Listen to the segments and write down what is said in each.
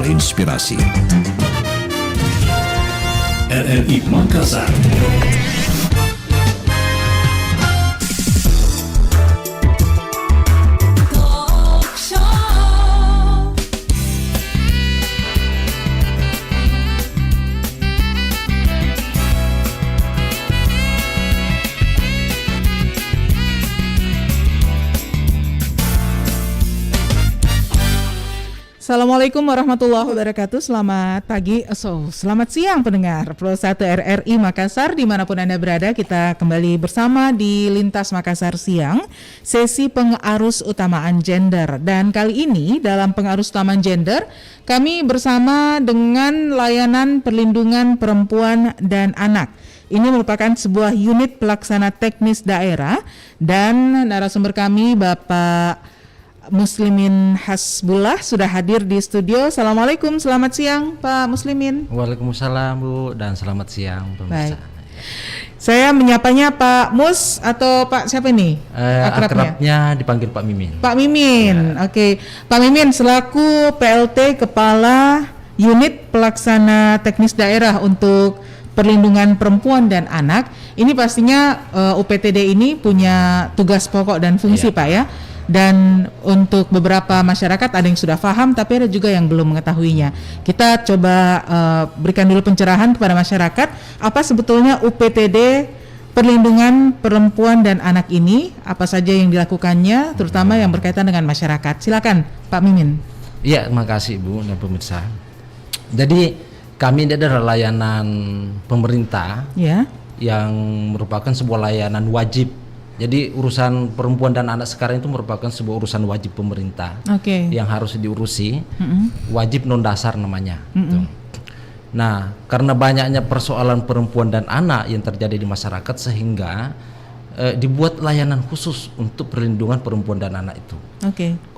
Portal Inspirasi. RRI Makassar. Assalamualaikum warahmatullahi wabarakatuh. Selamat pagi, selamat siang pendengar Pro 1 RRI Makassar dimanapun Anda berada. Kita kembali bersama di Lintas Makassar Siang, sesi pengarus utamaan gender. Dan kali ini dalam pengarus utamaan gender, kami bersama dengan layanan perlindungan perempuan dan anak. Ini merupakan sebuah unit pelaksana teknis daerah dan narasumber kami Bapak Muslimin Hasbullah sudah hadir di studio. Assalamualaikum, selamat siang Pak Muslimin. Waalaikumsalam Bu, dan selamat siang pemirsa. Saya menyapanya Pak Mus atau Pak siapa ini? Akrabnya dipanggil Pak Mimin. Pak Mimin, ya. Oke. Pak Mimin selaku PLT Kepala Unit Pelaksana Teknis Daerah untuk Perlindungan Perempuan dan Anak. Ini pastinya UPTD ini punya tugas pokok dan fungsi Pak ya. Dan untuk beberapa masyarakat ada yang sudah paham tapi ada juga yang belum mengetahuinya. Kita coba berikan dulu pencerahan kepada masyarakat apa sebetulnya UPTD Perlindungan Perempuan dan Anak ini, apa saja yang dilakukannya terutama yang berkaitan dengan masyarakat. Silakan Pak Mimin. Iya, terima kasih Bu dan pemirsa. Jadi kami ini adalah layanan pemerintah yang merupakan sebuah layanan wajib. Jadi urusan perempuan dan anak sekarang itu merupakan sebuah urusan wajib pemerintah yang harus diurusi, wajib non dasar namanya. Gitu. Nah, karena banyaknya persoalan perempuan dan anak yang terjadi di masyarakat sehingga dibuat layanan khusus untuk perlindungan perempuan dan anak itu.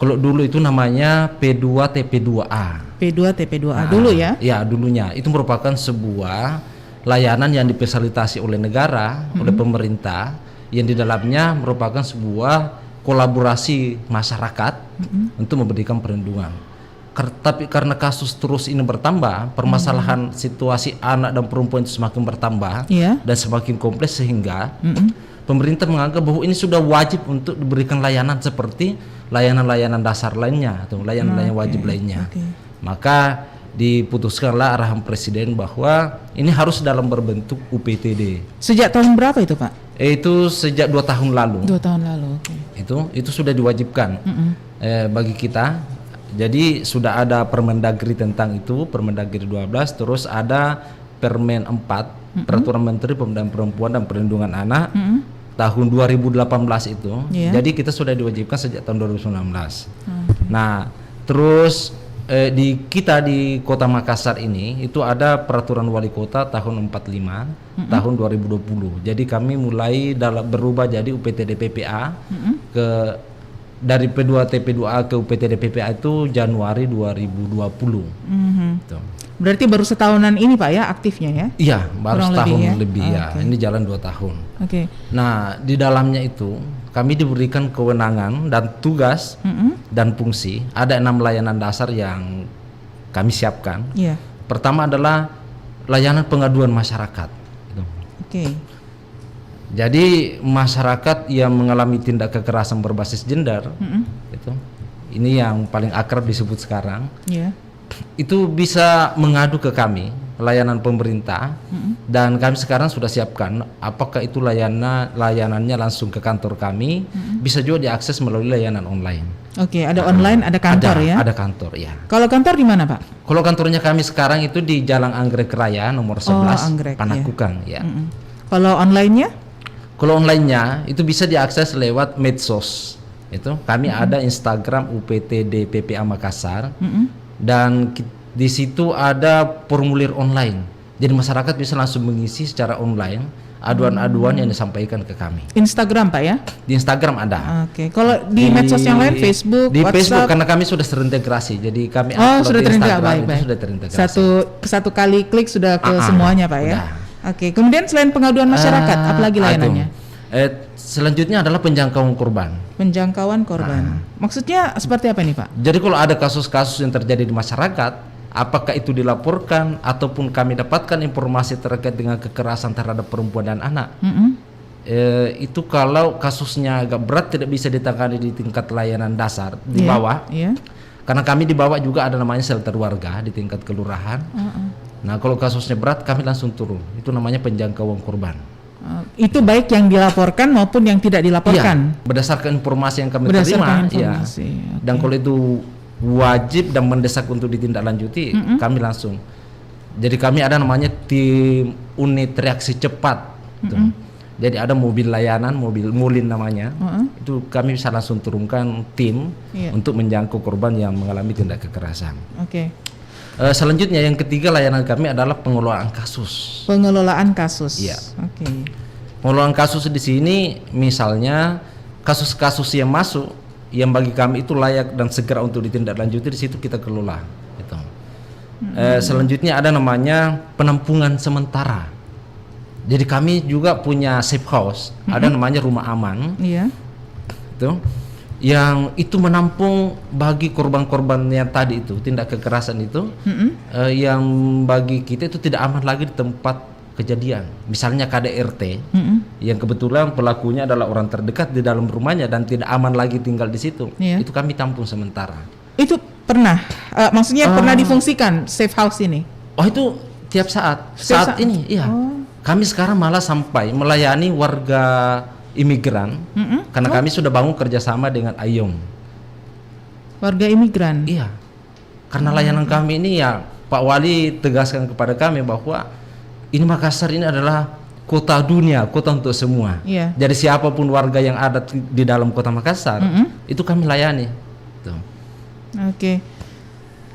Kalau dulu itu namanya P2TP2A. P2TP2A dulu ya? Ya, dulunya itu merupakan sebuah layanan yang difasilitasi oleh negara, oleh pemerintah, yang di dalamnya merupakan sebuah kolaborasi masyarakat untuk memberikan perlindungan. Tapi karena kasus terus ini bertambah, permasalahan situasi anak dan perempuan itu semakin bertambah dan semakin kompleks sehingga pemerintah menganggap bahwa ini sudah wajib untuk diberikan layanan seperti layanan-layanan dasar lainnya atau layanan-layanan wajib lainnya. Maka diputuskanlah arahan Presiden bahwa ini harus dalam berbentuk UPTD. Sejak tahun berapa itu Pak? Itu sejak 2 tahun lalu. 2 tahun lalu. Itu sudah diwajibkan bagi kita. Jadi sudah ada Permendagri tentang itu, Permendagri 12, terus ada Permen 4, Peraturan Menteri Pemberdayaan Perempuan dan Perlindungan Anak tahun 2018 itu. Jadi kita sudah diwajibkan sejak tahun 2019. Nah, terus di Kota Makassar ini itu ada Peraturan Wali Kota tahun 45 tahun 2020. Jadi kami mulai berubah jadi UPTD PPA dari P2TP2A ke UPTD PPA itu Januari 2020. Gitu. Berarti baru setahunan ini Pak ya aktifnya ya? Iya, baru setahun lebih ya. Ini jalan 2 tahun. Nah, di dalamnya itu kami diberikan kewenangan dan tugas dan fungsi. Ada 6 layanan dasar yang kami siapkan. Pertama adalah layanan pengaduan masyarakat. Jadi masyarakat yang mengalami tindak kekerasan berbasis gender, ini yang paling akrab disebut sekarang, itu bisa mengadu ke kami, layanan pemerintah, dan kami sekarang sudah siapkan apakah itu layanannya langsung ke kantor kami, bisa juga diakses melalui layanan online. Ada online, ada kantor ya? Ada kantor ya. Kalau kantor di mana Pak? Kalau kantornya kami sekarang itu di Jalan Anggrek Raya nomor 11 Panakukang ya. Kalau online-nya? Kalau online-nya itu bisa diakses lewat medsos. Itu kami ada Instagram UPTD PPA Makassar. Dan di situ ada formulir online. Jadi masyarakat bisa langsung mengisi secara online aduan-aduan yang disampaikan ke kami. Instagram Pak ya? Di Instagram ada. Kalau di medsos yang lain Facebook, di WhatsApp? Facebook karena kami sudah terintegrasi. Jadi kami sudah Instagram baik. Sudah terintegrasi. Satu kali klik sudah ke semuanya Pak ya? Kemudian selain pengaduan masyarakat, apalagi layanannya? Selanjutnya adalah penjangkauan korban. Penjangkauan korban. Maksudnya seperti apa nih Pak? Jadi kalau ada kasus-kasus yang terjadi di masyarakat, apakah itu dilaporkan ataupun kami dapatkan informasi terkait dengan kekerasan terhadap perempuan dan anak. Itu kalau kasusnya agak berat tidak bisa ditangani di tingkat layanan dasar di bawah. Karena kami di bawah juga ada namanya shelter warga di tingkat kelurahan. Nah, kalau kasusnya berat kami langsung turun. Itu namanya penjangkauan korban. Itu baik yang dilaporkan maupun yang tidak dilaporkan. Iya, berdasarkan informasi yang kami terima. Ya. Dan kalau itu wajib dan mendesak untuk ditindaklanjuti, kami langsung. Jadi kami ada namanya tim unit reaksi cepat. Jadi ada mobil layanan, mobil mulin namanya. Itu kami bisa langsung turunkan tim untuk menjangkau korban yang mengalami tindak kekerasan. Selanjutnya yang ketiga layanan kami adalah pengelolaan kasus. Pengelolaan kasus. Iya. Pengelolaan kasus di sini misalnya kasus-kasus yang masuk yang bagi kami itu layak dan segera untuk ditindaklanjuti, di situ kita kelola. Gitu. Selanjutnya ada namanya penampungan sementara. Jadi kami juga punya safe house, ada namanya rumah aman, itu yang itu menampung bagi korban-korban yang tadi itu tindak kekerasan itu, yang bagi kita itu tidak aman lagi di tempat kejadian. Misalnya KDRT, yang kebetulan pelakunya adalah orang terdekat di dalam rumahnya dan tidak aman lagi tinggal di situ, itu kami tampung sementara. Itu pernah, maksudnya pernah difungsikan safe house ini? Oh itu tiap saat, saat ini, iya. Kami sekarang malah sampai melayani warga imigran, karena kami sudah bangun kerjasama dengan AYOM. Warga imigran? Iya, karena layanan kami ini ya Pak Wali tegaskan kepada kami bahwa ini Makassar ini adalah kota dunia, kota untuk semua. Jadi siapapun warga yang ada di dalam kota Makassar, itu kami layani. Tuh.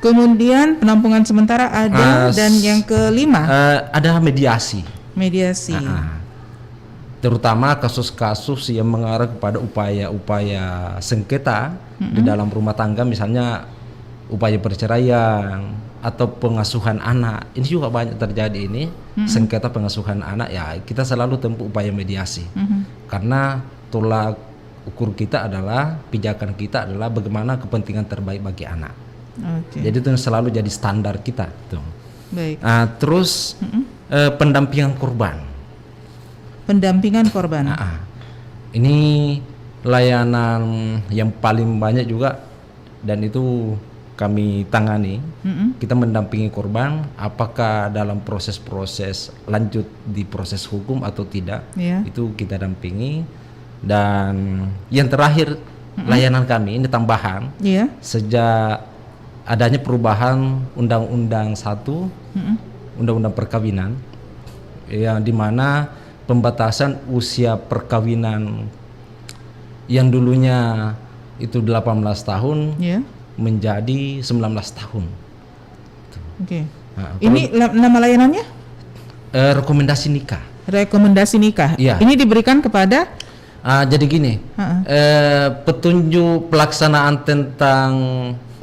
Kemudian penampungan sementara ada, dan yang kelima? Ada mediasi. Terutama kasus-kasus yang mengarah kepada upaya-upaya sengketa di dalam rumah tangga, misalnya upaya perceraian atau pengasuhan anak. Ini juga banyak terjadi ini, sengketa pengasuhan anak, ya kita selalu tempuh upaya mediasi. Karena tolak ukur kita adalah, pijakan kita adalah bagaimana kepentingan terbaik bagi anak. Jadi itu selalu jadi standar kita tuh. Terus pendampingan korban. Ini layanan yang paling banyak juga dan itu kami tangani. Kita mendampingi korban apakah dalam proses-proses lanjut di proses hukum atau tidak, itu kita dampingi. Dan yang terakhir layanan kami ini tambahan sejak adanya perubahan Undang-Undang 1 Undang-Undang Perkawinan, yang dimana pembatasan usia perkawinan yang dulunya itu 18 tahun menjadi 19 tahun. Ini nama layanannya? Rekomendasi nikah. Ini diberikan kepada? Jadi gini, petunjuk pelaksanaan tentang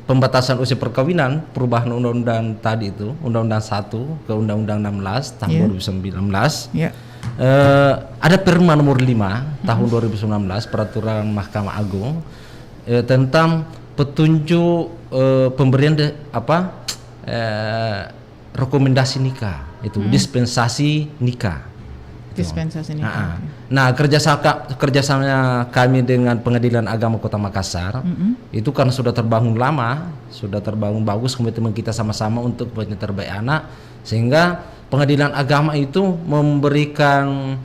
pembatasan usia perkawinan, perubahan undang-undang tadi itu, Undang-Undang 1 ke Undang-Undang 16 tahun 2019. Ada Perma nomor 5 tahun 2019, peraturan Mahkamah Agung tentang petunjuk pemberian rekomendasi nikah, itu dispensasi nikah. Nah, kerjasama kami dengan Pengadilan Agama Kota Makassar itu kan sudah terbangun lama, sudah terbangun bagus, komitmen kita sama-sama untuk kepentingan terbaik anak, sehingga Pengadilan Agama itu memberikan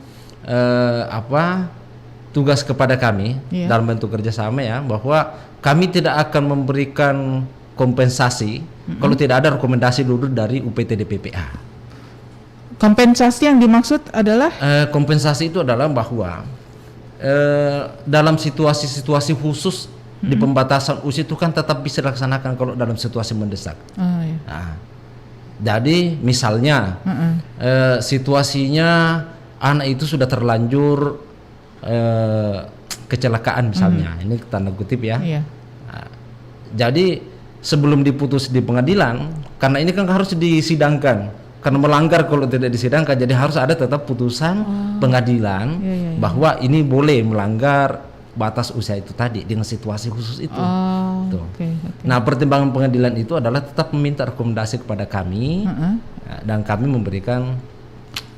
tugas kepada kami dalam bentuk kerjasama, ya, bahwa kami tidak akan memberikan kompensasi kalau tidak ada rekomendasi dulu dari UPT DPPA. Kompensasi yang dimaksud adalah? Kompensasi itu adalah bahwa dalam situasi-situasi khusus di pembatasan usia itu kan tetap bisa dilaksanakan kalau dalam situasi mendesak. Jadi misalnya situasinya anak itu sudah terlanjur kecelakaan misalnya, ini tanda kutip ya. Jadi sebelum diputus di pengadilan, karena ini kan harus disidangkan. Karena melanggar kalau tidak disidangkan, jadi harus ada tetap putusan pengadilan bahwa ini boleh melanggar batas usia itu tadi dengan situasi khusus itu. Oh, Tuh. oke. Nah, pertimbangan pengadilan itu adalah tetap meminta rekomendasi kepada kami dan kami memberikan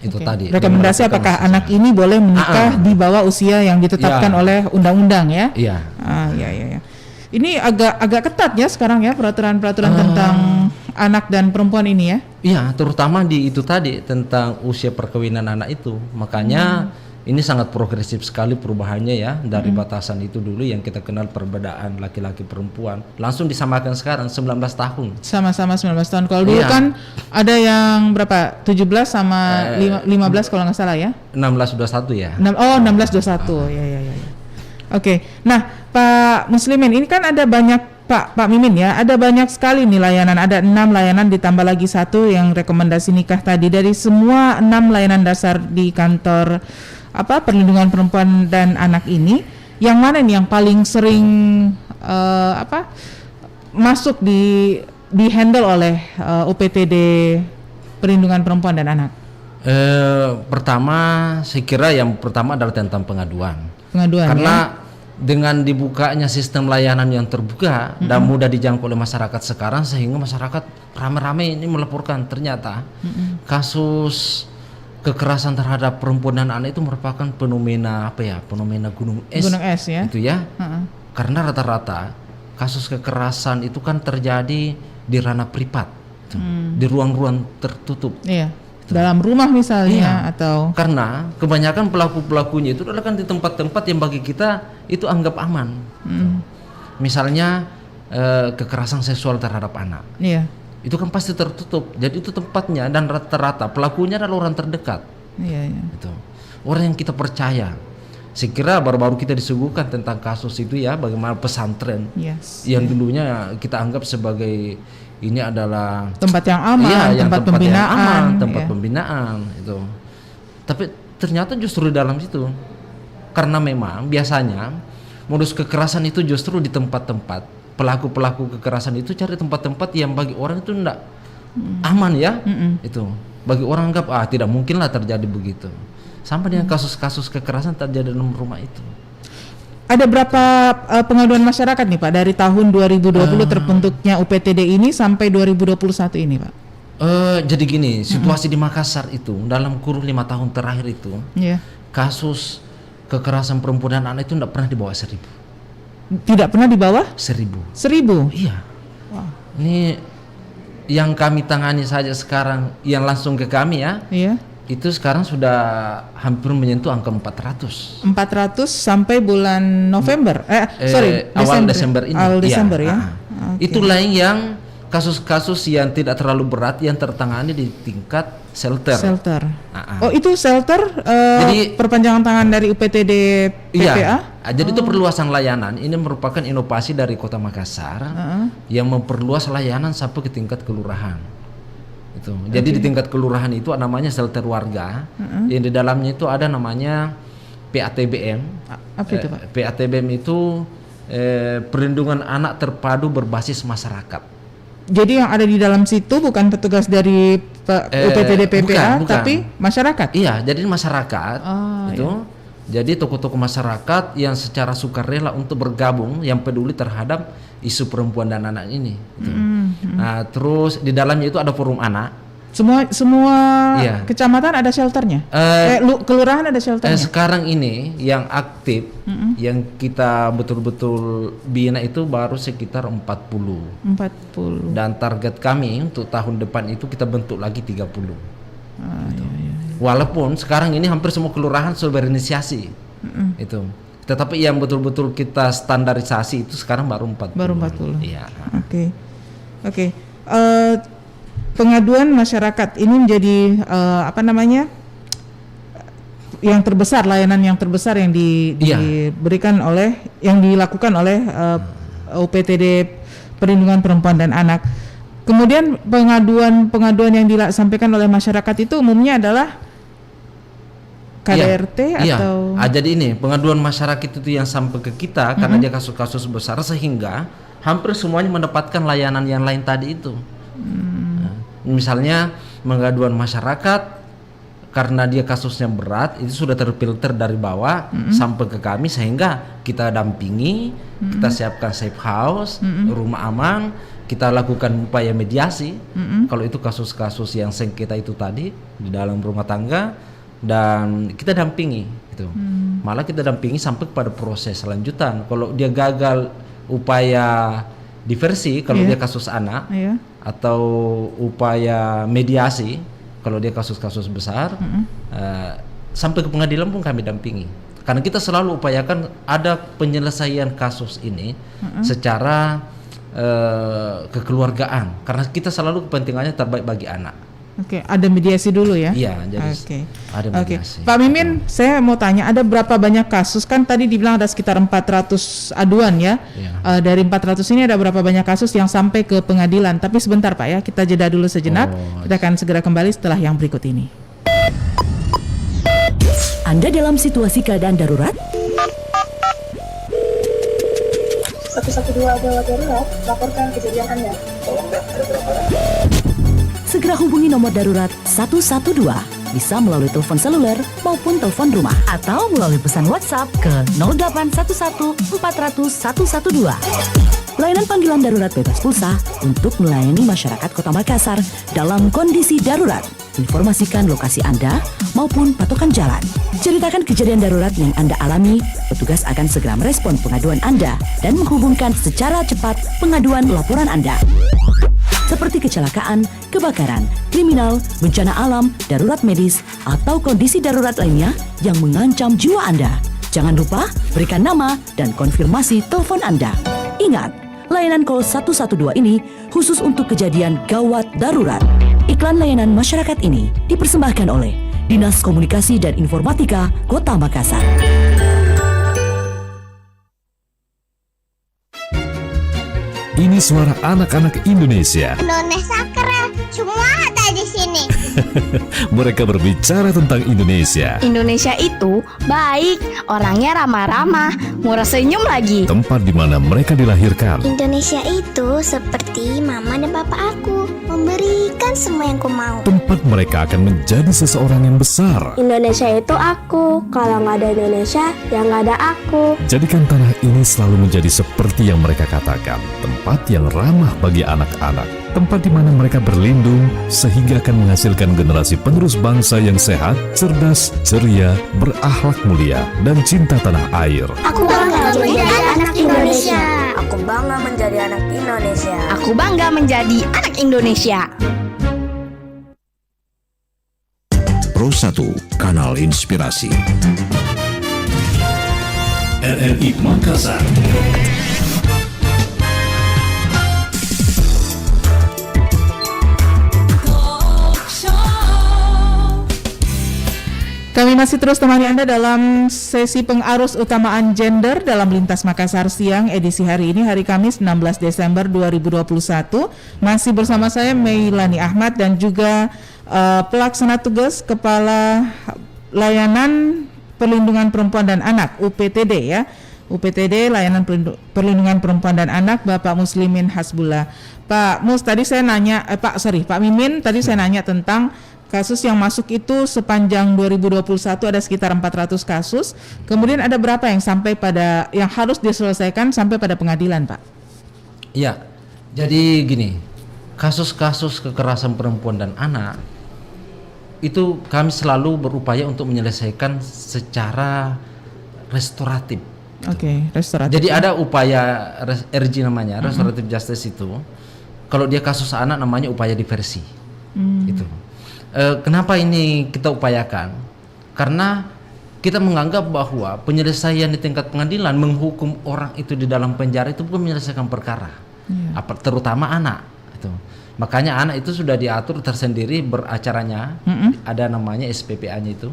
itu Oke. tadi. Rekomendasi memperhatikan apakah usia. anak ini boleh menikah di bawah usia yang ditetapkan Ya. oleh undang-undang ya? Iya. Ya. Ini agak ketat ya sekarang ya peraturan-peraturan tentang anak dan perempuan ini ya? Iya, terutama di itu tadi tentang usia perkawinan anak itu. Makanya ini sangat progresif sekali perubahannya ya dari batasan itu dulu yang kita kenal perbedaan laki-laki perempuan. Langsung disamakan sekarang 19 tahun. Sama-sama 19 tahun. Kalau dulu Iya. kan ada yang berapa? 17 sama 15 kalau nggak salah ya? 1621 ya. 16-21. Ya. Oke. Nah, Pak Muslimin, ini kan ada banyak Pak Mimin ya, ada banyak sekali nih layanan, ada 6 layanan ditambah lagi 1 yang rekomendasi nikah tadi. Dari semua 6 layanan dasar di kantor perlindungan perempuan dan anak ini, yang mana nih yang paling sering masuk di handle oleh UPTD perlindungan perempuan dan anak? Pertama, saya kira yang pertama adalah tentang pengaduan. Karena Ya? dengan dibukanya sistem layanan yang terbuka dan mudah dijangkau oleh masyarakat sekarang, sehingga masyarakat ramai-ramai ini melaporkan ternyata kasus kekerasan terhadap perempuan dan anak itu merupakan fenomena fenomena gunung es ya? itu ya. Karena rata-rata kasus kekerasan itu kan terjadi di ranah privat, di ruang-ruang tertutup. Iya. Dalam rumah misalnya atau karena kebanyakan pelaku-pelakunya itu adalah kan di tempat-tempat yang bagi kita itu anggap aman. Misalnya kekerasan seksual terhadap anak. Iya. Itu kan pasti tertutup. Jadi itu tempatnya dan rata-rata pelakunya adalah orang terdekat. Iya. Itu orang yang kita percaya. Saya kira baru-baru kita disuguhkan tentang kasus itu ya, bagaimana pesantren yang dulunya kita anggap sebagai ini adalah tempat yang aman, tempat pembinaan, tempat pembinaan itu. Tapi ternyata justru di dalam situ, karena memang biasanya modus kekerasan itu justru di tempat-tempat pelaku-pelaku kekerasan itu cari tempat-tempat yang bagi orang itu enggak aman ya, itu bagi orang anggap tidak mungkin lah terjadi begitu. Sampai dengan kasus-kasus kekerasan terjadi dalam rumah itu. Ada berapa pengaduan masyarakat nih Pak dari tahun 2020 terbentuknya UPTD ini sampai 2021 ini Pak? Jadi gini, situasi di Makassar itu dalam kurun 5 tahun terakhir itu kasus kekerasan perempuan dan anak itu tidak pernah di bawah 1000. Tidak pernah di bawah? 1000. Iya. Wah. Ini yang kami tangani saja sekarang yang langsung ke kami ya. Iya. Itu sekarang sudah hampir menyentuh angka 400. 400 sampai bulan November. Awal Desember ini. Awal Desember ya. Okay. Itulah yang kasus-kasus yang tidak terlalu berat yang tertangani di tingkat shelter. Oh, itu shelter jadi perpanjangan tangan dari UPTD PPA? Iya. Jadi itu perluasan layanan. Ini merupakan inovasi dari Kota Makassar yang memperluas layanan sampai ke tingkat kelurahan. Jadi di tingkat kelurahan itu namanya shelter warga, yang di dalamnya itu ada namanya PATBM. Apa itu Pak? PATBM itu perlindungan anak terpadu berbasis masyarakat. Jadi yang ada di dalam situ bukan petugas dari UPTD PPA, bukan. Tapi masyarakat? Iya, jadi masyarakat itu. Iya. Jadi tokoh-tokoh masyarakat yang secara sukarela untuk bergabung, yang peduli terhadap isu perempuan dan anak ini. Nah, terus di dalamnya itu ada forum anak. Semua kecamatan ada shelternya. Kelurahan ada shelternya. Sekarang ini yang aktif, yang kita betul-betul bina itu baru sekitar 40. Dan target kami untuk tahun depan itu kita bentuk lagi 30. Walaupun sekarang ini hampir semua kelurahan sudah berinisiasi itu, tetapi yang betul-betul kita standarisasi itu sekarang baru 40. Iya. Oke. Pengaduan masyarakat ini menjadi yang terbesar, layanan yang terbesar yang diberikan oleh, yang dilakukan oleh UPTD Perlindungan Perempuan dan Anak. Kemudian pengaduan yang disampaikan oleh masyarakat itu umumnya adalah KDRT atau? Jadi ini pengaduan masyarakat itu yang sampai ke kita karena dia kasus-kasus besar sehingga hampir semuanya mendapatkan layanan yang lain tadi itu. Misalnya pengaduan masyarakat karena dia kasusnya berat, itu sudah terfilter dari bawah sampai ke kami, sehingga kita dampingi, kita siapkan safe house, rumah aman, kita lakukan upaya mediasi. Kalau itu kasus-kasus yang sengketa itu tadi di dalam rumah tangga, dan kita dampingi gitu. Malah kita dampingi sampai kepada proses selanjutan. Kalau dia gagal upaya diversi, kalau dia kasus anak, atau upaya mediasi kalau dia kasus-kasus besar, sampai ke pengadilan pun kami dampingi. Karena kita selalu upayakan ada penyelesaian kasus ini secara kekeluargaan, karena kita selalu kepentingannya terbaik bagi anak. Oke, ada mediasi dulu ya? Iya, jadi ada mediasi. Pak Mimin, saya mau tanya, ada berapa banyak kasus? Kan tadi dibilang ada sekitar 400 aduan ya. Dari 400 ini ada berapa banyak kasus yang sampai ke pengadilan? Tapi sebentar Pak ya, kita jeda dulu sejenak. Kita akan segera kembali setelah yang berikut ini. Anda dalam situasi keadaan darurat? 112 gawat darurat, laporkan kejadian Anda. Segera hubungi nomor darurat 112, bisa melalui telepon seluler maupun telepon rumah, atau melalui pesan WhatsApp ke 0811 400 112. Layanan panggilan darurat bebas pulsa untuk melayani masyarakat Kota Makassar dalam kondisi darurat. Informasikan lokasi Anda maupun patokan jalan. Ceritakan kejadian darurat yang Anda alami, petugas akan segera merespon pengaduan Anda dan menghubungkan secara cepat pengaduan laporan Anda. Seperti kecelakaan, kebakaran, kriminal, bencana alam, darurat medis, atau kondisi darurat lainnya yang mengancam jiwa Anda. Jangan lupa berikan nama dan konfirmasi telepon Anda. Ingat, layanan call 112 ini khusus untuk kejadian gawat darurat. Iklan layanan masyarakat ini dipersembahkan oleh Dinas Komunikasi dan Informatika Kota Makassar. Ini suara anak-anak Indonesia. Indonesia keren, semua ada di sini. Mereka berbicara tentang Indonesia. Indonesia itu baik, orangnya ramah-ramah, murah senyum lagi. Tempat di mana mereka dilahirkan. Indonesia itu seperti mama dan papa aku, memberikan semua yang ku mau. Tempat mereka akan menjadi seseorang yang besar. Indonesia itu aku, kalau nggak ada Indonesia, ya nggak ada aku. Jadikan tanah ini selalu menjadi seperti yang mereka katakan, tempat yang ramah bagi anak-anak, tempat di mana mereka berlindung sehingga akan menghasilkan generasi penerus bangsa yang sehat, cerdas, ceria, berakhlak mulia, dan cinta tanah air. Aku bangga menjadi anak Indonesia. Aku bangga menjadi anak Indonesia. Aku bangga menjadi anak Indonesia. Pro 1, Kanal Inspirasi. RRI Makassar. Kami masih terus temani Anda dalam sesi pengarus utamaan gender dalam Lintas Makassar Siang edisi hari ini, hari Kamis 16 Desember 2021. Masih bersama saya Meilani Ahmad dan juga pelaksana tugas Kepala Layanan Perlindungan Perempuan dan Anak UPTD ya. UPTD Layanan Perlindungan Perempuan dan Anak Bapak Muslimin Hasbullah. Pak Mus, tadi saya nanya Pak Mimin, tadi saya nanya tentang kasus yang masuk itu sepanjang 2021 ada sekitar 400 kasus. Kemudian ada berapa yang sampai pada yang harus diselesaikan sampai pada pengadilan, Pak? Iya. Jadi gini, kasus-kasus kekerasan perempuan dan anak itu kami selalu berupaya untuk menyelesaikan secara restoratif. Oke, restoratif. Jadi ada upaya RJ namanya, restoratif justice itu. Kalau dia kasus anak namanya upaya diversi. Itu. Kenapa ini kita upayakan? Karena kita menganggap bahwa penyelesaian di tingkat pengadilan menghukum orang itu di dalam penjara itu bukan menyelesaikan perkara, terutama anak. Itu. Makanya anak itu sudah diatur tersendiri beracaranya, ada namanya SPPA-nya itu,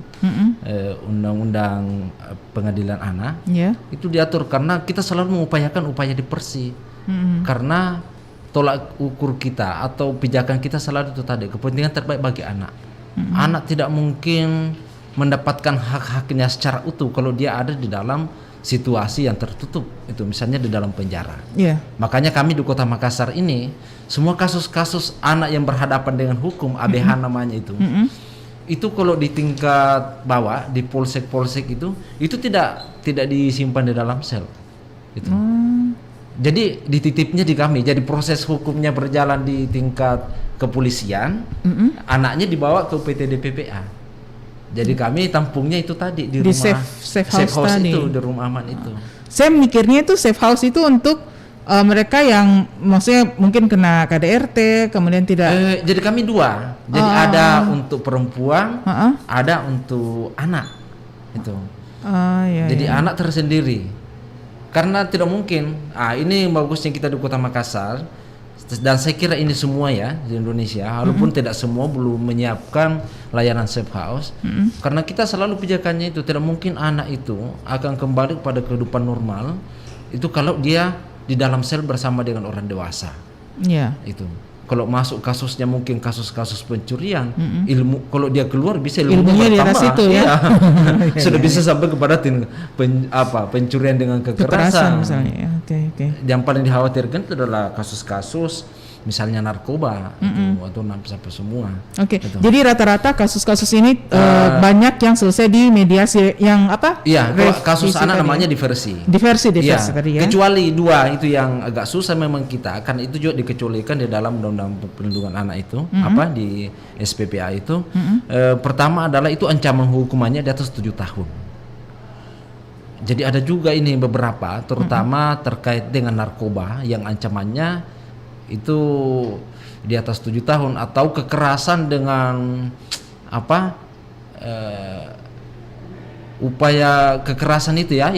Undang-Undang Pengadilan Anak. Itu diatur karena kita selalu mengupayakan upaya diversi, karena tolak ukur kita atau pijakan kita selalu itu tadi, kepentingan terbaik bagi anak. Anak tidak mungkin mendapatkan hak-haknya secara utuh kalau dia ada di dalam situasi yang tertutup, itu misalnya di dalam penjara. Makanya kami di Kota Makassar ini semua kasus-kasus anak yang berhadapan dengan hukum ABH namanya itu kalau di tingkat bawah di polsek itu tidak disimpan di dalam sel. Gitu. Jadi dititipnya di kami. Jadi proses hukumnya berjalan di tingkat kepolisian, anaknya dibawa ke UPTD PPA. Jadi kami tampungnya itu tadi di rumah safe house tadi. itu, di rumah aman itu. Saya mikirnya itu safe house itu untuk mereka yang maksudnya mungkin kena KDRT kemudian tidak. Jadi kami dua. Jadi ada untuk perempuan, ada untuk anak. Itu. Jadi anak tersendiri. Karena tidak mungkin. Ini bagusnya kita di Kota Makassar. Dan saya kira ini semua ya di Indonesia, walaupun tidak semua belum menyiapkan layanan safe house, karena kita selalu pijakannya itu tidak mungkin anak itu akan kembali pada kehidupan normal itu kalau dia di dalam sel bersama dengan orang dewasa. Iya. Itu kalau masuk kasusnya mungkin kasus-kasus pencurian, ilmu kalau dia keluar bisa ilmunya di atas itu ya. Sudah bisa sampai kepada pencurian dengan kekerasan misalnya ya. Oke. Yang paling dikhawatirkan itu adalah kasus-kasus misalnya narkoba itu, atau sampai semua. Oke. Gitu. Jadi rata-rata kasus-kasus ini banyak yang selesai di mediasi yang apa? Iya, kalau kasus anak namanya diversi. Diversi Ya, tadi ya. kecuali dua itu yang agak susah memang kita, karena itu juga dikecualikan di dalam Undang-Undang Perlindungan Anak itu, di SPPA itu. Pertama adalah itu ancaman hukumannya di atas 7 tahun. Jadi ada juga ini beberapa, terutama terkait dengan narkoba yang ancamannya itu di atas 7 tahun, atau kekerasan dengan upaya kekerasan itu ya,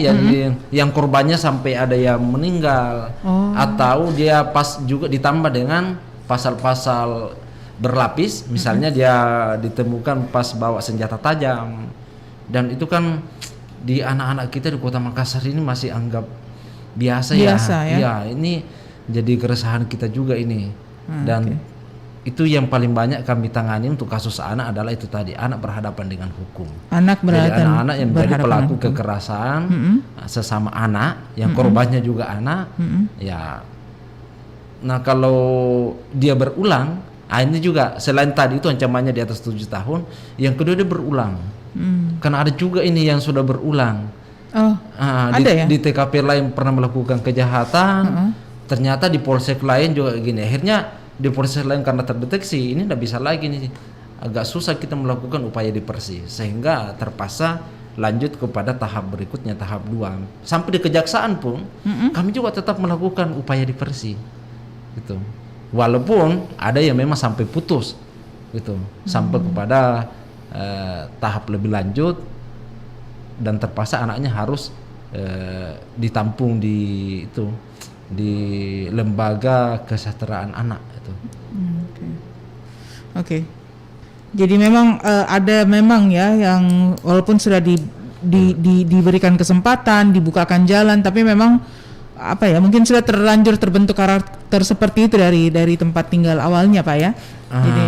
yang korbannya sampai ada yang meninggal, atau dia pas juga ditambah dengan pasal-pasal berlapis, misalnya dia ditemukan pas bawa senjata tajam, dan itu kan di anak-anak kita di Kota Makassar ini masih anggap biasa ya. Ya, ini jadi keresahan kita juga ini. Dan itu yang paling banyak kami tangani untuk kasus anak adalah itu tadi, anak berhadapan dengan hukum. Jadi anak-anak yang menjadi pelaku kekerasan sesama anak, yang korbannya juga anak. Ya. Nah, kalau dia berulang, ini juga selain tadi itu ancamannya di atas 7 tahun, yang kedua dia berulang. Karena ada juga ini yang sudah berulang. Ada ya? Di TKP lain pernah melakukan kejahatan, ternyata di polsek lain juga gini. Akhirnya di polsek lain karena terdeteksi ini tidak bisa lagi nih, agak susah kita melakukan upaya diversi, sehingga terpaksa lanjut kepada tahap berikutnya, tahap 2. Sampai di kejaksaan pun kami juga tetap melakukan upaya diversi, gitu. Walaupun ada yang memang sampai putus, gitu, sampai kepada tahap lebih lanjut, dan terpaksa anaknya harus ditampung di lembaga kesejahteraan anak itu. Oke. Jadi memang ada memang ya yang walaupun sudah diberikan kesempatan, dibukakan jalan, tapi memang mungkin sudah terlanjur terbentuk karakter seperti itu dari tempat tinggal awalnya, Pak ya. Jadi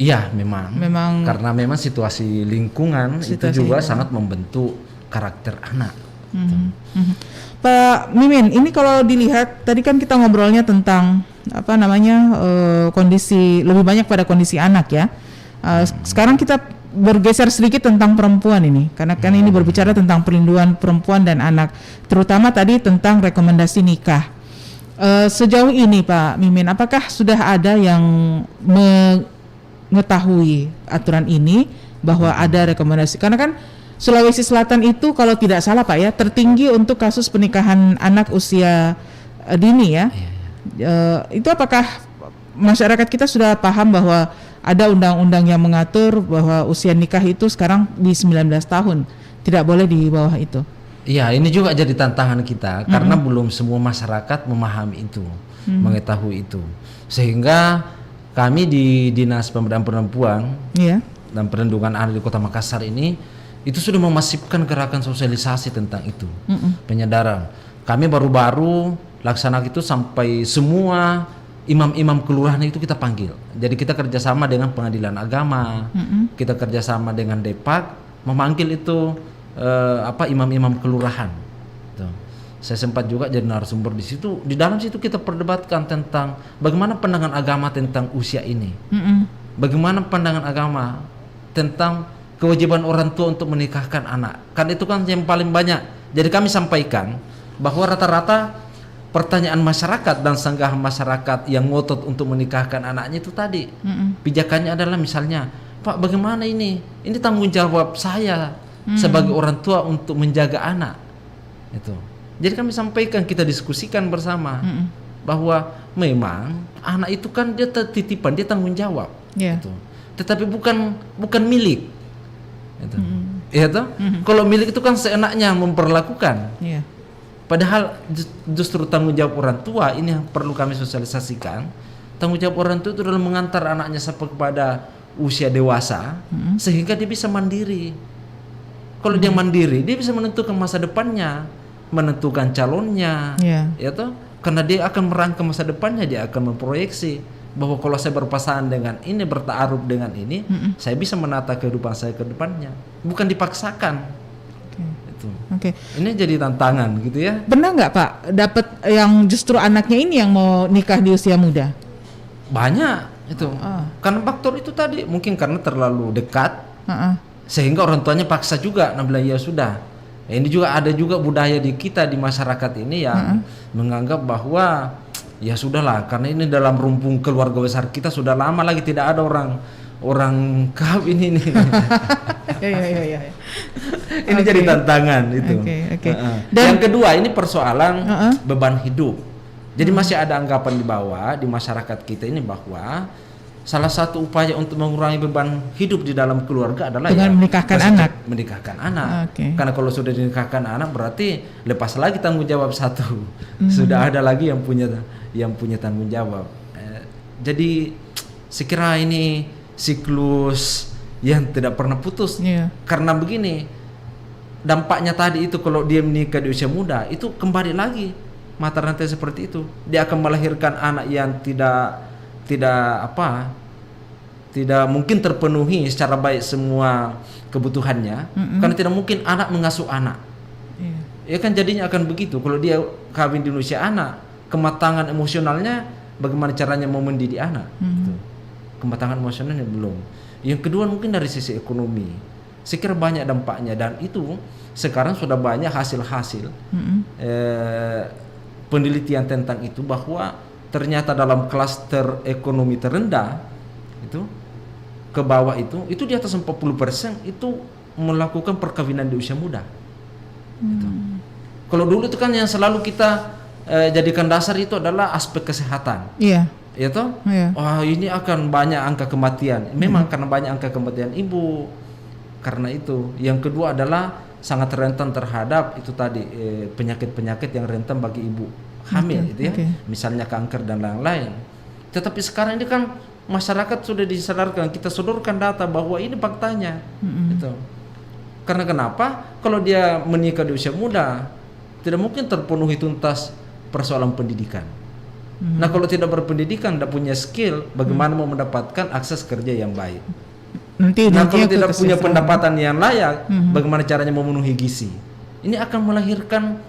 iya memang karena memang situasi lingkungan itu juga sangat membentuk karakter anak. Pak Mimin, ini kalau dilihat tadi kan kita ngobrolnya tentang kondisi, lebih banyak pada kondisi anak ya. Sekarang kita bergeser sedikit tentang perempuan ini, karena kan ini berbicara tentang perlindungan perempuan dan anak, terutama tadi tentang rekomendasi nikah. Sejauh ini Pak Mimin, apakah sudah ada yang mengetahui aturan ini bahwa ada rekomendasi? Karena kan Sulawesi Selatan itu kalau tidak salah Pak ya, tertinggi untuk kasus pernikahan anak usia dini ya. Itu apakah masyarakat kita sudah paham bahwa ada undang-undang yang mengatur bahwa usia nikah itu sekarang di 19 tahun, tidak boleh di bawah itu? Iya, ini juga jadi tantangan kita karena belum semua masyarakat memahami itu, mengetahui itu. Sehingga kami di Dinas Pemberdayaan Perempuan dan Perlindungan Anak di Kota Makassar ini itu sudah memasifkan gerakan sosialisasi tentang itu, penyadaran. Kami baru-baru laksanakan itu sampai semua imam-imam kelurahan itu kita panggil. Jadi kita kerjasama dengan pengadilan agama, kita kerjasama dengan Depak, memanggil itu imam-imam kelurahan. Tuh. Saya sempat juga jadi narasumber di situ. Di dalam situ kita perdebatkan tentang bagaimana pandangan agama tentang usia ini, bagaimana pandangan agama tentang kewajiban orang tua untuk menikahkan anak. Kan itu kan yang paling banyak. Jadi kami sampaikan bahwa rata-rata pertanyaan masyarakat dan sanggahan masyarakat yang ngotot untuk menikahkan anaknya itu tadi. Pijakannya adalah misalnya, Pak, bagaimana ini? Ini tanggung jawab saya sebagai orang tua untuk menjaga anak. Itu. Jadi kami sampaikan, kita diskusikan bersama bahwa memang anak itu kan dia titipan, dia tanggung jawab. Gitu. Tetapi bukan milik. Gitu. Ya toh? Kalau milik itu kan seenaknya memperlakukan. Padahal justru tanggung jawab orang tua ini yang perlu kami sosialisasikan. Tanggung jawab orang tua itu adalah mengantar anaknya sampai kepada usia dewasa sehingga dia bisa mandiri. Kalau dia mandiri, dia bisa menentukan masa depannya, menentukan calonnya, ya toh? Karena dia akan merangka masa depannya, dia akan memproyeksi bahwa kalau saya berpasangan dengan ini, bertaaruf dengan ini, saya bisa menata kehidupan saya ke depannya, bukan dipaksakan. Itu. Ini jadi tantangan gitu ya. Benar nggak Pak, dapat yang justru anaknya ini yang mau nikah di usia muda? Banyak itu. Karena faktor itu tadi, mungkin karena terlalu dekat, sehingga orang tuanya paksa juga. Nah, bilang ya sudah. Ini juga ada juga budaya di kita di masyarakat ini yang menganggap bahwa ya sudahlah, karena ini dalam rumpun keluarga besar kita sudah lama lagi tidak ada orang kawin ini. Ini jadi tantangan itu. Dan yang kedua ini persoalan beban hidup. Jadi masih ada anggapan di bawah di masyarakat kita ini bahwa salah satu upaya untuk mengurangi beban hidup di dalam keluarga adalah dengan menikahkan anak. Karena kalau sudah dinikahkan anak berarti lepas lagi tanggung jawab satu. Sudah ada lagi yang punya tanggung jawab. Jadi sekira ini siklus yang tidak pernah putus. Karena begini, dampaknya tadi itu kalau dia menikah di usia muda itu kembali lagi mata rantai seperti itu. Dia akan melahirkan anak yang tidak mungkin terpenuhi secara baik semua kebutuhannya, karena tidak mungkin anak mengasuh anak. Ya kan jadinya akan begitu. Kalau dia kawin di usia anak, kematangan emosionalnya bagaimana caranya mau mendidik anak? Gitu. Kematangan emosionalnya belum. Yang kedua mungkin dari sisi ekonomi, saya kira banyak dampaknya, dan itu sekarang sudah banyak hasil-hasil penelitian tentang itu, bahwa ternyata dalam klaster ekonomi terendah itu ke bawah itu di atas 40% itu melakukan perkawinan di usia muda. Gitu. Kalau dulu itu kan yang selalu kita jadikan dasar itu adalah aspek kesehatan. Ya toh? Wah, ini akan banyak angka kematian. Memang karena banyak angka kematian ibu. Karena itu. Yang kedua adalah sangat rentan terhadap itu tadi penyakit-penyakit yang rentan bagi ibu hamil itu ya. Misalnya kanker dan lain-lain. Tetapi sekarang ini kan masyarakat sudah disadarkan, kita sodorkan data bahwa ini faktanya. Gitu. Karena kenapa? Kalau dia menikah di usia muda, tidak mungkin terpenuhi tuntas persoalan pendidikan. Nah, kalau tidak berpendidikan, tidak punya skill, bagaimana mau mendapatkan akses kerja yang baik? Nah, kalau tidak punya pendapatan yang layak, bagaimana caranya memenuhi gizi? Ini akan melahirkan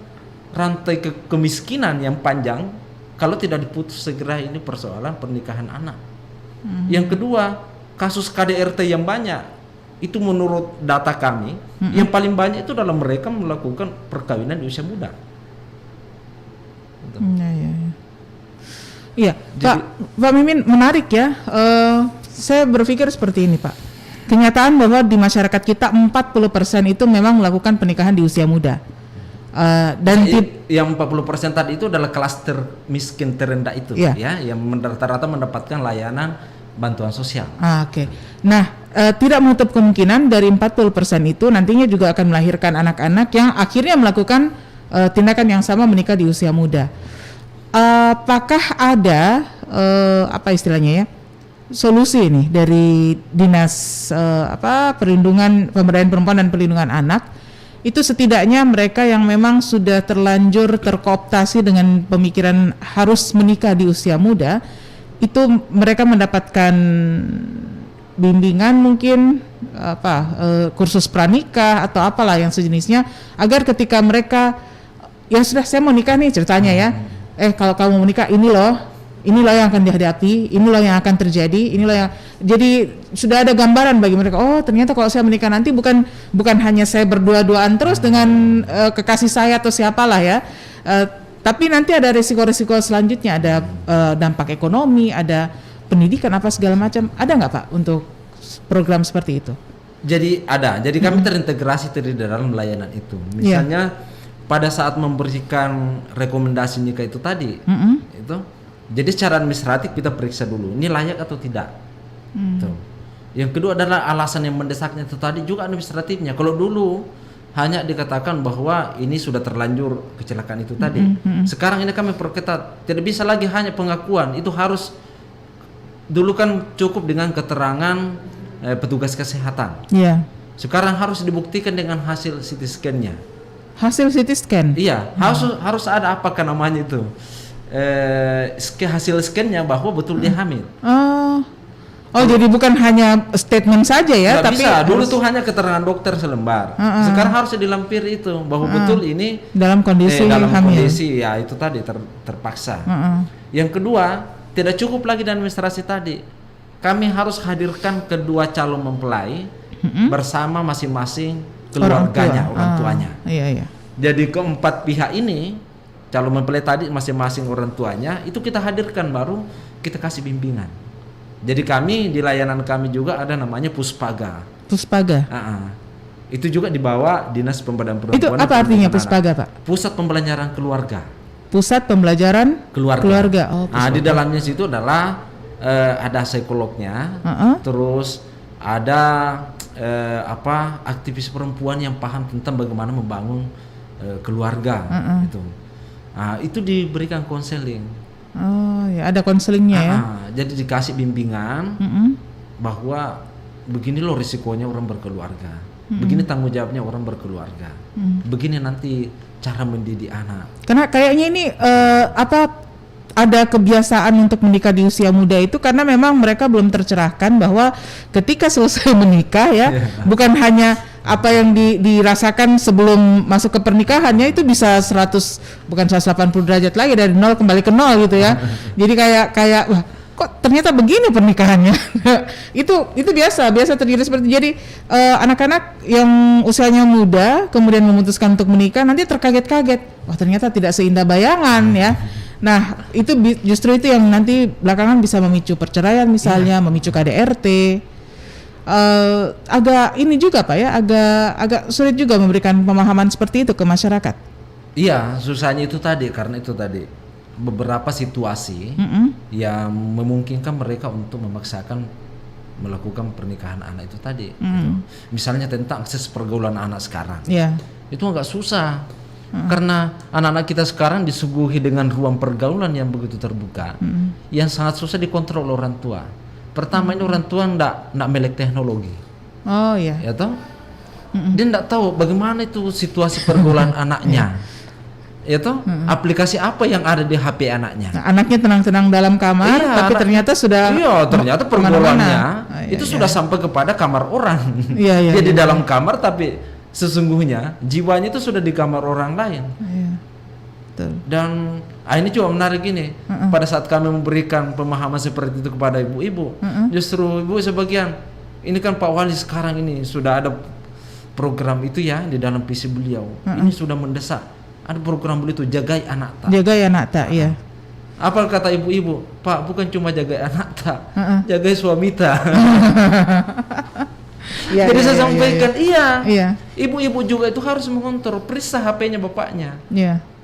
rantai kemiskinan yang panjang kalau tidak diputus segera ini persoalan pernikahan anak. Yang kedua, kasus KDRT yang banyak, itu menurut data kami, yang paling banyak itu dalam mereka melakukan perkawinan di usia muda. Iya, Pak Mimin, menarik ya. Saya berpikir seperti ini, Pak. Kenyataan bahwa di masyarakat kita 40% itu memang melakukan pernikahan di usia muda. Dan yang 40% tadi itu adalah klaster miskin terendah itu, ya, yang rata-rata mendapatkan layanan bantuan sosial. Nah, tidak menutup kemungkinan dari 40% itu nantinya juga akan melahirkan anak-anak yang akhirnya melakukan tindakan yang sama, menikah di usia muda. Apakah ada istilahnya ya, solusi nih dari Dinas Perlindungan Pemberdayaan Perempuan dan Perlindungan Anak, itu setidaknya mereka yang memang sudah terlanjur terkooptasi dengan pemikiran harus menikah di usia muda, itu mereka mendapatkan bimbingan mungkin kursus pranikah atau apalah yang sejenisnya, agar ketika mereka ya sudah saya mau nikah nih ceritanya ya, kalau kamu mau nikah ini loh inilah yang akan dihadapi, inilah yang akan terjadi, inilah yang jadi sudah ada gambaran bagi mereka. Oh, ternyata kalau saya menikah nanti bukan hanya saya berdua-duaan terus dengan kekasih saya atau siapalah ya, tapi nanti ada risiko-risiko selanjutnya, ada dampak ekonomi, ada pendidikan apa segala macam. Ada nggak Pak untuk program seperti itu? Jadi ada. Jadi kami terintegrasi di dalam layanan itu. Misalnya pada saat memberikan rekomendasi nikah itu tadi, itu jadi secara administratif kita periksa dulu, ini layak atau tidak. Tuh. Yang kedua adalah alasan yang mendesaknya itu tadi juga administratifnya. Kalau dulu hanya dikatakan bahwa ini sudah terlanjur kecelakaan itu tadi. Sekarang ini kami perketat, tidak bisa lagi hanya pengakuan, itu harus dulu kan cukup dengan keterangan petugas kesehatan. Iya. Sekarang harus dibuktikan dengan hasil CT scan-nya. Hasil CT scan? Iya, harus ada apakah namanya itu hasil scan-nya bahwa betul dia hamil. Oh, jadi bukan hanya statement saja ya, Nggak tapi bisa. Dulu tuh hanya keterangan dokter selembar. Sekarang harus dilampir itu bahwa betul ini dalam kondisi dalam hamil. kondisi ya itu tadi terpaksa. Yang kedua, tidak cukup lagi dan administrasi tadi. Kami harus hadirkan kedua calon mempelai bersama masing-masing keluarganya, orang tuanya. Iya. Jadi keempat pihak ini, calon mempelai tadi masing-masing orang tuanya, itu kita hadirkan baru kita kasih bimbingan. Jadi kami di layanan kami juga ada namanya Puspaga. Puspaga. Itu juga dibawa Dinas Pemberdayaan Perempuan. Itu apa artinya Puspaga, Pak? Pusat Pembelajaran Keluarga. Pusat Pembelajaran Keluarga. Oh, di dalamnya situ adalah ada psikolognya, terus ada aktivis perempuan yang paham tentang bagaimana membangun keluarga, gitu. Itu diberikan konseling. Oh ya, ada konselingnya ya. Jadi dikasih bimbingan bahwa begini loh risikonya orang berkeluarga, begini tanggung jawabnya orang berkeluarga, begini nanti cara mendidik anak. Karena kayaknya ini ada kebiasaan untuk menikah di usia muda itu karena memang mereka belum tercerahkan bahwa ketika selesai menikah ya, bukan hanya apa yang dirasakan sebelum masuk ke pernikahannya itu bisa 180 derajat lagi, dari 0 kembali ke 0 gitu ya. Jadi kayak wah, kok ternyata begini pernikahannya. itu biasa terjadi seperti itu. Jadi anak-anak yang usianya muda kemudian memutuskan untuk menikah nanti terkaget-kaget, wah ternyata tidak seindah bayangan ya. Nah, itu justru itu yang nanti belakangan bisa memicu perceraian misalnya, memicu KDRT. Agak ini juga Pak ya, agak sulit juga memberikan pemahaman seperti itu ke masyarakat. Iya, susahnya itu tadi, karena itu tadi beberapa situasi yang memungkinkan mereka untuk memaksakan melakukan pernikahan anak itu tadi. Gitu. Misalnya tentang akses pergaulan anak sekarang, itu agak susah. Karena anak-anak kita sekarang disuguhi dengan ruang pergaulan yang begitu terbuka, yang sangat susah dikontrol orang tua. Pertama ini orang tua ndak melek teknologi. Oh iya. Ya toh? Dia ndak tahu bagaimana itu situasi pergaulan anaknya. Ya toh? Aplikasi apa yang ada di HP anaknya. Nah, anaknya tenang-tenang dalam kamar, tapi ternyata sudah ternyata pergaulannya itu sudah sampai kepada kamar orang. Dia di dalam kamar tapi sesungguhnya jiwanya itu sudah di kamar orang lain. Dan ini juga menarik ini. Pada saat kami memberikan pemahaman seperti itu kepada ibu-ibu, justru ibu sebagian, ini kan Pak Wali sekarang ini sudah ada program itu ya di dalam visi beliau. Ini sudah mendesak. Ada program beliau itu jagai anak tak. Jagai anak tak, iya. Apa kata ibu-ibu? Pak, bukan cuma jagai anak tak, jagai suami tak. Jadi saya sampaikan, iya. Ibu-ibu juga itu harus mengontrol, periksa HP-nya bapaknya.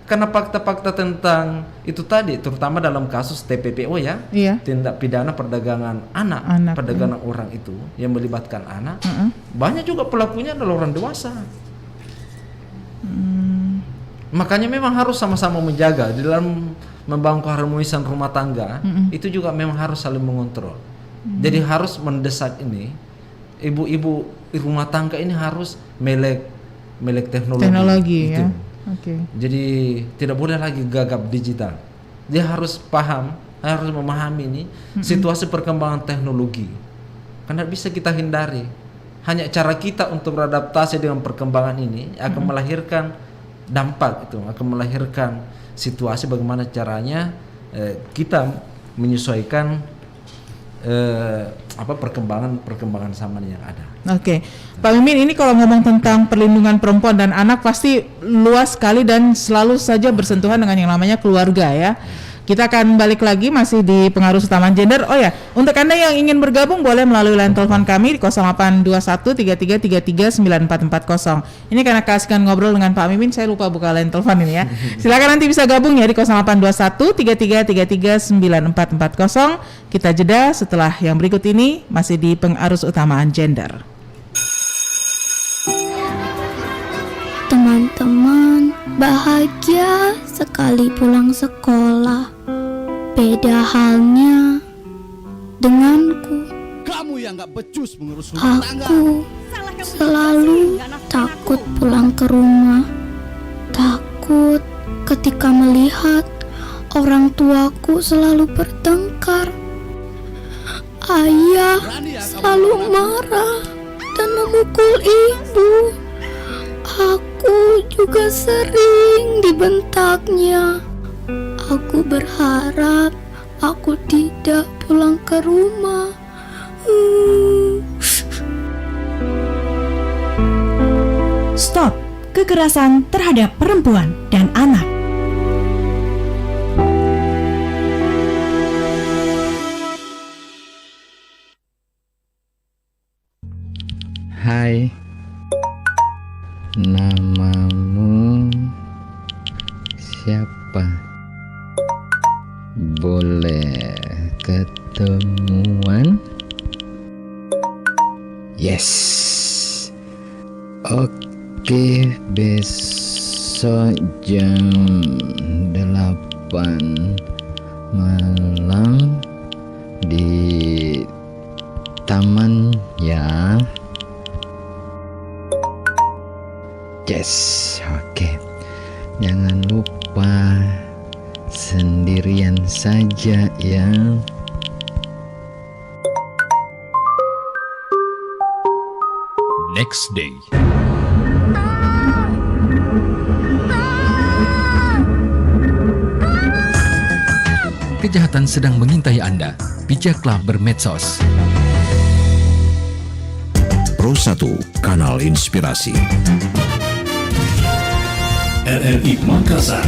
Karena fakta-fakta tentang itu tadi, terutama dalam kasus TPPO ya, tindak pidana perdagangan anak, perdagangan orang itu yang melibatkan anak, banyak juga pelakunya adalah orang dewasa. Makanya memang harus sama-sama menjaga di dalam membangun keharmonisan rumah tangga. Itu juga memang harus saling mengontrol. Jadi harus mendesak ini, ibu-ibu rumah tangga ini harus melek teknologi gitu. Ya. Jadi tidak boleh lagi gagap digital. Dia harus paham, harus memahami ini situasi perkembangan teknologi. Karena bisa kita hindari. Hanya cara kita untuk beradaptasi dengan perkembangan ini akan melahirkan dampak itu, akan melahirkan situasi bagaimana caranya kita menyesuaikan perkembangan zaman yang ada. Oke, Pak Mimin, ini kalau ngomong tentang perlindungan perempuan dan anak pasti luas sekali dan selalu saja bersentuhan dengan yang namanya keluarga ya. Kita akan balik lagi masih di pengaruh utama gender. Oh ya, untuk Anda yang ingin bergabung boleh melalui line telepon kami di 082133339440. Ini karena kasihkan ngobrol dengan Pak Mimin, saya lupa buka line telepon ini ya. Silakan nanti bisa gabung ya di 082133339440. Kita jeda setelah yang berikut ini masih di pengaruh utamaan gender. Teman-teman bahagia sekali pulang sekolah. Beda halnya denganku. Kamu yang gak becus mengurus rumah tangga. Aku selalu takut pulang ke rumah. Takut ketika melihat orang tuaku selalu bertengkar. Ayah selalu marah dan memukul ibu. Aku juga sering dibentaknya. Aku berharap aku tidak pulang ke rumah. Stop kekerasan terhadap perempuan dan anak. Hai, namamu siapa? Boleh ketemuan? Yes. Oke, besok jam 8 malam di taman ya. Yes, oke. Jangan lupa sendirian saja ya. Next day. Kejahatan sedang mengintai Anda. Bijaklah bermedsos. Pro 1, Kanal Inspirasi. RRI Makassar.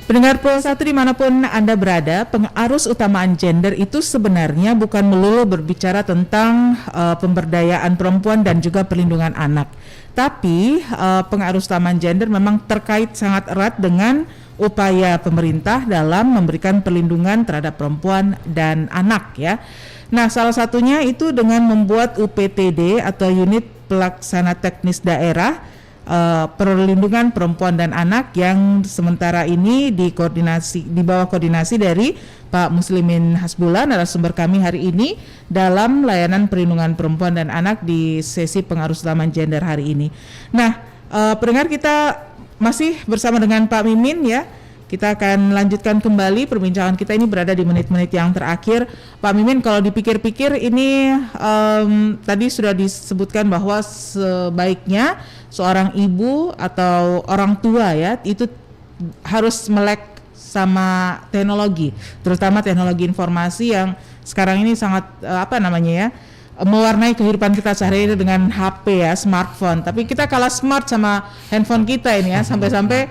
Pendengar Pro 1 dimanapun Anda berada, pengarus utamaan gender itu sebenarnya bukan melulu berbicara tentang pemberdayaan perempuan dan juga perlindungan anak. Tapi pengarus utamaan gender memang terkait sangat erat dengan upaya pemerintah dalam memberikan perlindungan terhadap perempuan dan anak ya. Nah, salah satunya itu dengan membuat UPTD atau Unit Pelaksana Teknis Daerah perlindungan perempuan dan anak yang sementara ini di bawah koordinasi dari Pak Muslimin Hasbullah, narasumber kami hari ini dalam layanan perlindungan perempuan dan anak di sesi pengarus utama gender hari ini. Nah, pendengar, kita masih bersama dengan Pak Mimin ya. Kita akan lanjutkan kembali perbincangan kita, ini berada di menit-menit yang terakhir. Pak Mimin, kalau dipikir-pikir ini tadi sudah disebutkan bahwa sebaiknya seorang ibu atau orang tua ya itu harus melek sama teknologi, terutama teknologi informasi yang sekarang ini sangat mewarnai kehidupan kita sehari-hari dengan HP ya, smartphone. Tapi kita kalah smart sama handphone kita ini ya, sampai-sampai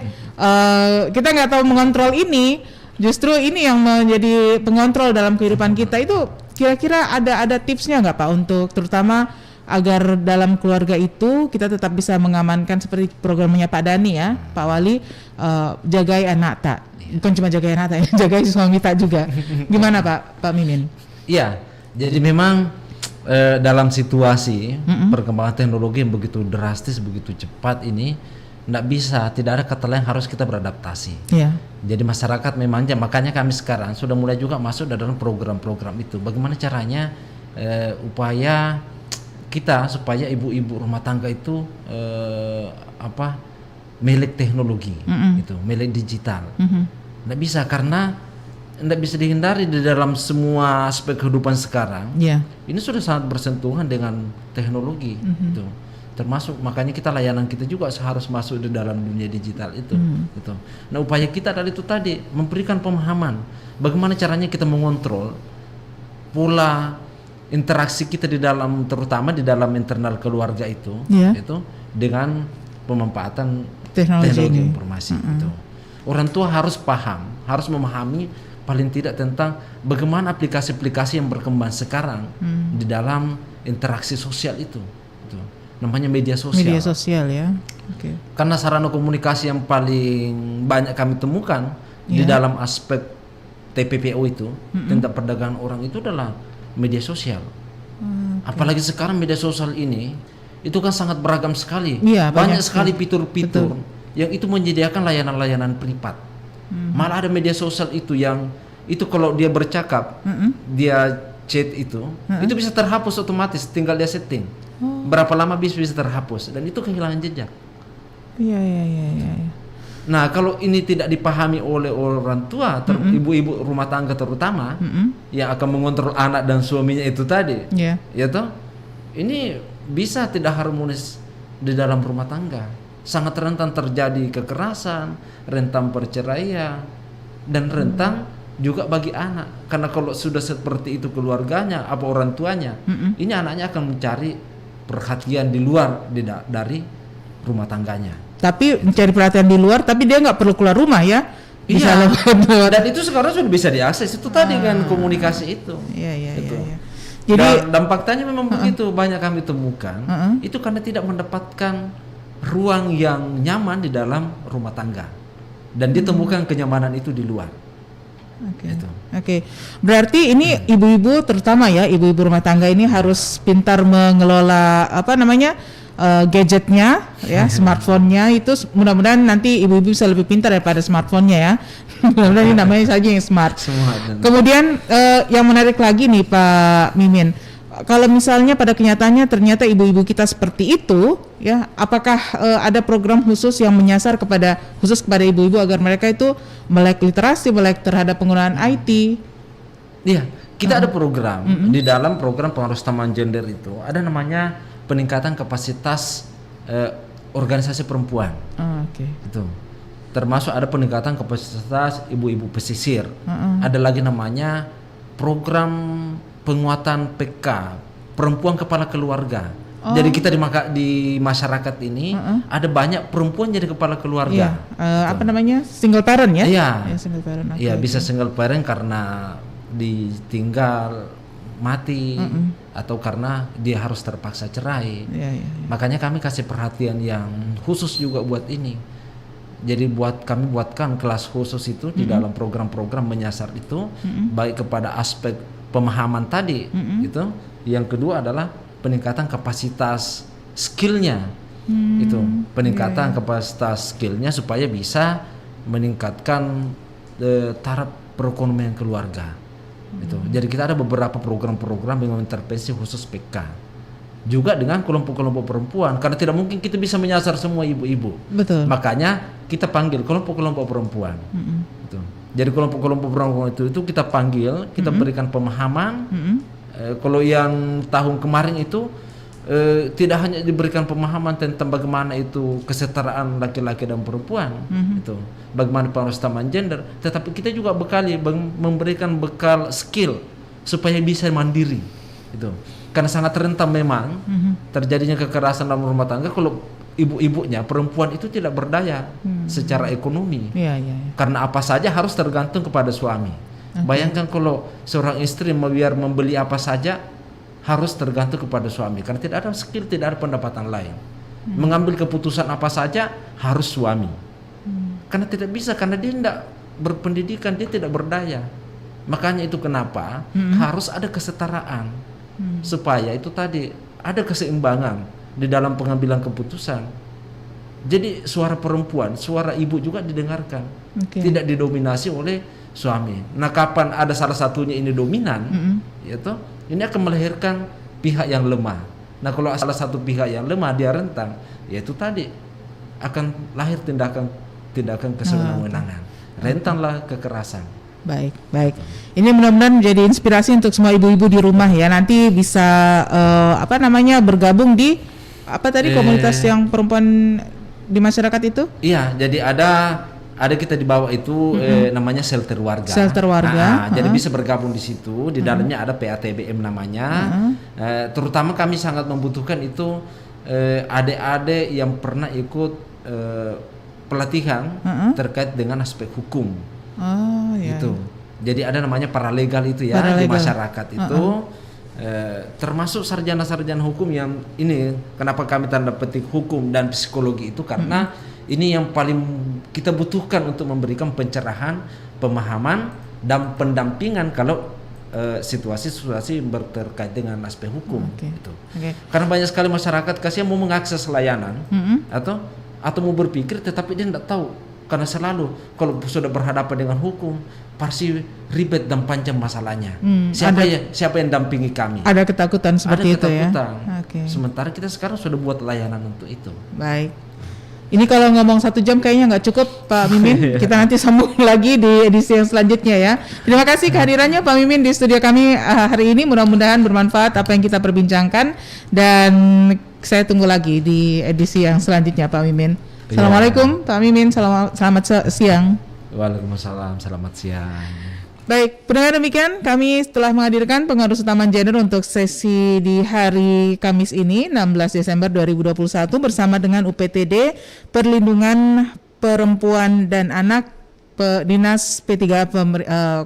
kita nggak tahu mengontrol ini. Justru ini yang menjadi pengontrol dalam kehidupan kita. Itu kira-kira ada tipsnya nggak Pak untuk terutama agar dalam keluarga itu kita tetap bisa mengamankan seperti programnya Pak Dani ya, Pak Wali, jagai anak tak, bukan cuma jagai anak tak, jagai suami tak juga. Gimana Pak Mimin? Iya, jadi memang dalam situasi perkembangan teknologi yang begitu drastis, begitu cepat ini, tidak ada kata lain, harus kita beradaptasi. Yeah. Jadi masyarakat memang, makanya kami sekarang sudah mulai juga masuk dalam program-program itu. Bagaimana caranya upaya kita supaya ibu-ibu rumah tangga itu milik teknologi, itu milik digital. Nggak bisa, karena tidak bisa dihindari di dalam semua aspek kehidupan sekarang. Yeah. Ini sudah sangat bersentuhan dengan teknologi, gitu. Termasuk makanya kita layanan kita juga harus masuk di dalam dunia digital itu. Gitu. Nah, upaya kita adalah itu tadi, memberikan pemahaman bagaimana caranya kita mengontrol pola interaksi kita di dalam, terutama di dalam internal keluarga itu, itu dengan pemanfaatan teknologi informasi itu. Orang tua harus paham, harus memahami paling tidak tentang bagaimana aplikasi-aplikasi yang berkembang sekarang di dalam interaksi sosial itu. Namanya media sosial. Media sosial ya. Okay. Karena sarana komunikasi yang paling banyak kami temukan di dalam aspek TPPO itu tentang perdagangan orang itu adalah media sosial. Apalagi sekarang media sosial ini itu kan sangat beragam sekali. Banyak sekali fitur-fitur yang itu menyediakan layanan-layanan privat. Malah ada media sosial itu yang itu kalau dia bercakap, dia chat itu bisa terhapus otomatis, tinggal dia setting. Berapa lama bisa terhapus dan itu kehilangan jejak. Iya. Nah, kalau ini tidak dipahami oleh orang tua, ibu-ibu rumah tangga terutama yang akan mengontrol anak dan suaminya itu tadi, ya toh, ini bisa tidak harmonis di dalam rumah tangga. Sangat rentan terjadi kekerasan, rentan perceraian, dan rentan juga bagi anak. Karena kalau sudah seperti itu keluarganya, apa orang tuanya, ini anaknya akan mencari perhatian di luar dari rumah tangganya. Tapi mencari perhatian di luar, tapi dia nggak perlu keluar rumah ya. Iya. Dan itu sekarang sudah bisa diakses. Itu tadi kan komunikasi itu. Iya. Jadi dan faktanya memang begitu, banyak kami temukan itu karena tidak mendapatkan ruang yang nyaman di dalam rumah tangga dan ditemukan kenyamanan itu di luar. Oke. Berarti ini ibu-ibu terutama ya, ibu-ibu rumah tangga ini harus pintar mengelola gadgetnya ya, smartphone-nya itu. Mudah-mudahan nanti ibu-ibu bisa lebih pintar daripada smartphone-nya ya. Mudah-mudahan ini namanya saja yang smart. Kemudian yang menarik lagi nih Pak Mimin, kalau misalnya pada kenyataannya ternyata ibu-ibu kita seperti itu ya, apakah ada program khusus yang menyasar khusus kepada ibu-ibu agar mereka itu melek literasi, melek terhadap penggunaan IT? Iya, kita ada program di dalam program pengaruh taman gender itu ada namanya peningkatan kapasitas organisasi perempuan. Itu termasuk ada peningkatan kapasitas ibu-ibu pesisir. Ada lagi namanya program penguatan PK, perempuan kepala keluarga. Jadi kita di masyarakat ini ada banyak perempuan jadi kepala keluarga. Apa namanya, single parent ya? Iya. Single parent. Iya, bisa single parent karena ditinggal, mati, atau karena dia harus terpaksa cerai. Makanya kami kasih perhatian yang khusus juga buat ini. Jadi kami buatkan kelas khusus itu di dalam program-program menyasar itu, baik kepada aspek pemahaman tadi, gitu. Yang kedua adalah peningkatan kapasitas skillnya, itu peningkatan kapasitas skillnya supaya bisa meningkatkan taraf perekonomian keluarga. Itu. Jadi kita ada beberapa program-program yang intervensi khusus PK, juga dengan kelompok-kelompok perempuan, karena tidak mungkin kita bisa menyasar semua ibu-ibu. Betul. Makanya kita panggil kelompok-kelompok perempuan. Gitu. Jadi kelompok-kelompok perempuan itu kita panggil, kita berikan pemahaman. Kalau yang tahun kemarin itu tidak hanya diberikan pemahaman tentang bagaimana itu kesetaraan laki-laki dan perempuan, itu bagaimana pengurusan gender, tetapi kita juga memberikan bekal skill supaya bisa mandiri, itu karena sangat rentan memang terjadinya kekerasan dalam rumah tangga kalau ibu-ibunya perempuan itu tidak berdaya secara ekonomi, karena apa saja harus tergantung kepada suami. Bayangkan kalau seorang istri biar membeli apa saja harus tergantung kepada suami, karena tidak ada skill, tidak ada pendapatan lain. Mengambil keputusan apa saja harus suami, karena tidak bisa, karena dia tidak berpendidikan, dia tidak berdaya. Makanya itu kenapa harus ada kesetaraan, supaya itu tadi ada keseimbangan di dalam pengambilan keputusan. Jadi suara perempuan, suara ibu juga didengarkan, tidak didominasi oleh suami. Nah, kapan ada salah satunya ini dominan, yaitu ini akan melahirkan pihak yang lemah. Nah, kalau salah satu pihak yang lemah dia rentan, yaitu tadi akan lahir tindakan kesewenang-wenangan, rentanlah kekerasan. Baik. Ini mudah-mudahan menjadi inspirasi untuk semua ibu-ibu di rumah ya. Nanti bisa bergabung di komunitas yang perempuan di masyarakat itu? Iya, jadi ada kita di bawah itu namanya shelter warga. Shelter warga. Jadi bisa bergabung di situ. Di dalamnya ada PATBM namanya. Terutama kami sangat membutuhkan itu adik-adik yang pernah ikut pelatihan terkait dengan aspek hukum. Oh, iya. Itu. Jadi ada namanya paralegal itu ya di masyarakat itu. Termasuk sarjana-sarjana hukum yang ini kenapa kami tanda petik hukum dan psikologi itu karena ini yang paling kita butuhkan untuk memberikan pencerahan, pemahaman dan pendampingan kalau situasi-situasi berterkait dengan aspek hukum gitu. Karena banyak sekali masyarakat kasihan mau mengakses layanan atau mau berpikir tetapi dia tidak tahu karena selalu kalau sudah berhadapan dengan hukum pasti ribet dan panjang masalahnya. Siapa yang dampingi kami? Ada ketakutan seperti itu ya. Sementara kita sekarang sudah buat layanan untuk itu. Baik. Ini kalau ngomong 1 jam kayaknya nggak cukup Pak Mimin. Kita nanti sambung lagi di edisi yang selanjutnya ya. Terima kasih kehadirannya Pak Mimin di studio kami hari ini. Mudah-mudahan bermanfaat apa yang kita perbincangkan dan saya tunggu lagi di edisi yang selanjutnya Pak Mimin. Assalamualaikum Pak Mimin. Selamat siang. Waalaikumsalam, selamat siang. Baik, pendengar demikian kami telah menghadirkan pengurus utama gender untuk sesi di hari Kamis ini 16 Desember 2021 bersama dengan UPTD Perlindungan Perempuan dan Anak Dinas P3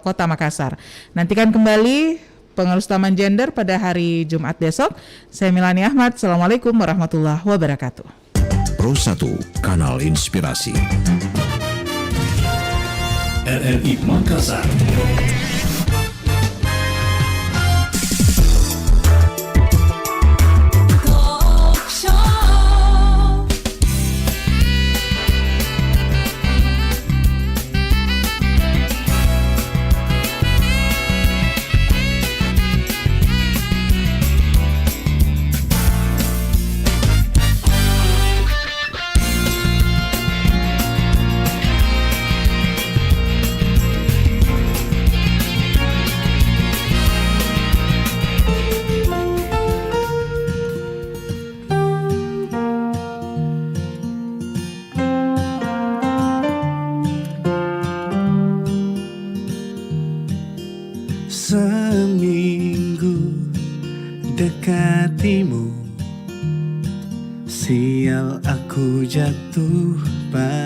Kota Makassar. Nantikan kembali pengurus utama gender pada hari Jumat besok. Saya Milani Ahmad. Assalamualaikum warahmatullahi wabarakatuh. Pro 1 Kanal Inspirasi. RRI Makassar. Seminggu dekatimu, sial aku jatuh